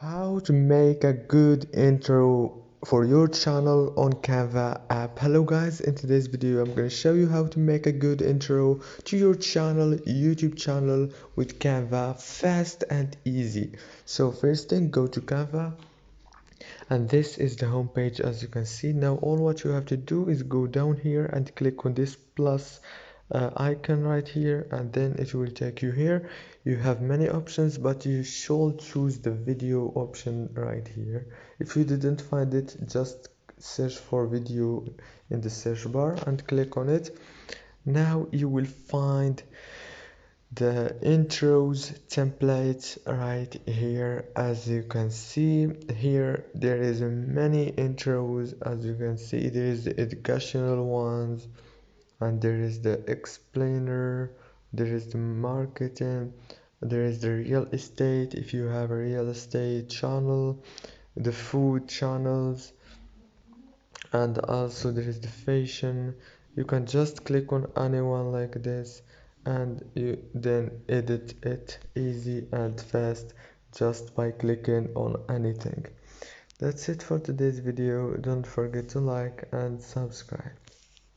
How to make a good intro for your channel on Canva app. Hello guys, in today's video I'm going to show you how to make a good intro to your channel, YouTube channel with Canva, fast and easy. So first thing, go to Canva, and this is the home page. As you can see, now all what you have to do is go down here and click on this plus icon right here, and then it will take you here. You have many options, but you should choose the video option right here. If you didn't find it, just search for video in the search bar and click on it. Now you will find the intros template right here. As you can see here, there is many intros. As you can see, there is the educational ones, and there is the explainer, there is the marketing, there is the real estate if you have a real estate channel, the food channels, and also there is the fashion. You can just click on anyone like this, and you then edit it easy and fast just by clicking on anything. That's it for today's video. Don't forget to like and subscribe.